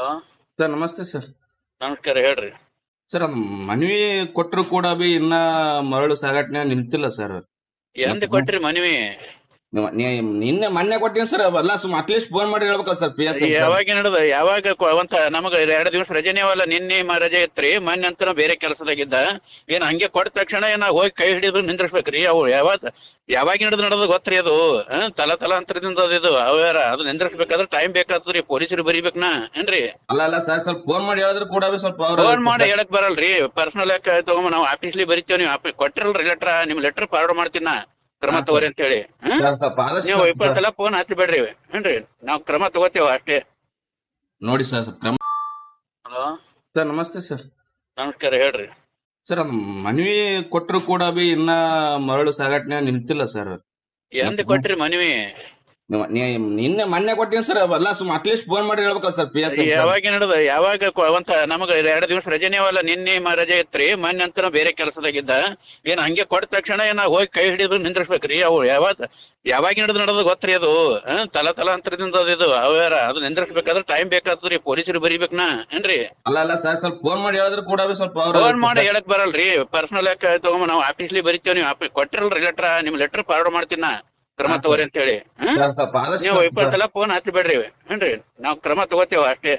Hello. Sir ನಮಸ್ತೆ sir. ನಮಸ್ಕಾರ, ಹೇಳ್ರಿ. ಸರ್ ಅದು ಮನವಿ ಕೊಟ್ಟರು ಕೂಡ ಬಿ ಇನ್ನ ಮರಳು ಸಾಗಾಟನೆ ನಿಲ್ತಿಲ್ಲ ಸರ್. ಎಂದ ಕೊಟ್ರಿ ಮನವಿ? ನಿನ್ನೆ ಮೊನ್ನೆ ಕೊಟ್ಟಿನಿ ಸರ್. ಅವೆಲ್ಲ ಸುಮ್ ಅಟ್ಲೀಸ್ಟ್ ಫೋನ್ ಮಾಡಿ ಹೇಳ್ಬೇಕಲ್ಲ ಸರ್. ಪಿ ಎಸ್ ಯಾವಾಗ ನಡೆದ? ಯಾವಾಗ ನಮಗ 2 ದಿವಸ ರಜೆನೇ ಅವಲ್ಲ. ನಿನ್ನೆ ರಜೆ ಇತ್ರಿ, ಮೊನ್ನೆ ಅಂತ ಬೇರೆ ಕೆಲಸದಾಗಿದ್ದ. ಏನ್ ಹಂಗೆ ಕೊಟ್ಟ ತಕ್ಷಣ ಏನ ಹೋಗಿ ಕೈ ಹಿಡಿದು ನಿಂದ್ರಿಸ್ಬೇಕ್ರಿ? ಅವು ಯಾವಾಗ ನಡೆದ ಗೊತ್ತ್ರಿ ಅದು? ತಲಾಂತರದಿಂದ ಅದು ಅವ್ಯಾರ ಅದು ನಿಂದ್ರಿಸ್ಬೇಕಾದ್ರೆ ಟೈಮ್ ಬೇಕಾಗ್ತದ್ರಿ. ಪೊಲೀಸರು ಬರಿಬೇಕನಾ ಏನ್ರಿ? ಅಲ್ಲ ಸರ್, ಸ್ವಲ್ಪ ಫೋನ್ ಮಾಡಿ ಹೇಳಿದ್ರು ಕೂಡ ಬಿ ಸ್ವಲ್ಪ ಫೋನ್ ಮಾಡಿ ಹೇಳಕ್ ಬರಲ್ರಿ. ಪರ್ಸನಲ್ ತಗೊಂಡ್ ನಾವು ಆಫೀಸ್ಲಿ ಬರಿತೇವ್. ನೀವು ಕೊಟ್ಟಿರಲ್ರಿ ಲೆಟರ್, ನಿಮ್ ಲೆಟರ್ ಫಾರ್ವರ್ಡ್ ಮಾಡ್ತೀನ, ಕ್ರಮ ತಗೋರಿ ಅಂತ ಹೇಳಿ. ನೀವು 20 ಸಲ ಫೋನ್ ಹಚ್ಚಬೇಡ್ರಿ ಏನ್ರಿ? ನಾವ್ ಕ್ರಮ ತಗೋತೇವ ಅಷ್ಟೇ. ನೋಡಿ ಸರ್ ಕ್ರಮ. ಹಲೋ. ಸರ್ ನಮಸ್ತೆ ಸರ್. ನಮಸ್ಕಾರ, ಹೇಳ್ರಿ. ಸರ್ ಅದು ಮನವಿ ಕೊಟ್ಟರು ಕೂಡ ಬಿ ಇನ್ನ ಮರಳು ಸಾಗಾಟನೆ ನಿಲ್ತಿಲ್ಲ ಸರ್. ಎಂದ ಕೊಟ್ರಿ ಮನವಿ? ನಿನ್ನೆ ಮೊನ್ನೆ ಕೊಟ್ಟಿನಿ ಸರ್. ಅವೆಲ್ಲ ಸುಮ್ ಅಟ್ಲೀಸ್ಟ್ ಫೋನ್ ಮಾಡಿ ಹೇಳ್ಬೇಕಲ್ಲ ಸರ್. ಪಿ ಎಸ್ ಯಾವಾಗ ನಡೆದ? ಯಾವಾಗ ನಮಗ 2 ದಿವಸ ರಜೆನೇ ಅವಲ್ಲ. ನಿನ್ನೆ ರಜೆ ಇತ್ರಿ, ಮೊನ್ನೆ ಅಂತ ಬೇರೆ ಕೆಲಸದಾಗಿದ್ದ. ಏನ್ ಹಂಗೆ ಕೊಟ್ಟ ತಕ್ಷಣ ಏನ ಹೋಗಿ ಕೈ ಹಿಡಿದು ನಿಂದ್ರಿಸ್ಬೇಕ್ರಿ? ಅವು ಯಾವಾಗ ನಡೆದ ಗೊತ್ತ್ರಿ ಅದು? ತಲಾಂತರದಿಂದ ಅದು ಅವ್ಯಾರ ಅದು ನಿಂದ್ರಿಸ್ಬೇಕಾದ್ರೆ ಟೈಮ್ ಬೇಕಾಗ್ತದ್ರಿ. ಪೊಲೀಸರು ಬರಿಬೇಕನಾ ಏನ್ರಿ? ಅಲ್ಲ ಸರ್, ಸ್ವಲ್ಪ ಫೋನ್ ಮಾಡಿ ಹೇಳಿದ್ರು ಕೂಡ ಬಿ ಸ್ವಲ್ಪ ಫೋನ್ ಮಾಡಿ ಹೇಳಕ್ ಬರಲ್ರಿ. ಪರ್ಸನಲ್ ತಗೊಂಡ್ ನಾವು ಆಫೀಸ್ಲಿ ಬರಿತೇವ್. ನೀವು ಕೊಟ್ಟಿರಲ್ರಿ ಲೆಟರ್, ನಿಮ್ ಲೆಟರ್ ಫಾರ್ವರ್ಡ್ ಮಾಡ್ತೀನ, ಕ್ರಮ ತಗೋರಿ ಅಂತ ಹೇಳಿ. ನೀವು 20 ಸಲ ಫೋನ್ ಹಚ್ಚಬೇಡ್ರಿ ಏನ್ರಿ? ನಾವ್ ಕ್ರಮ ತಗೋತೇವ ಅಷ್ಟೇ.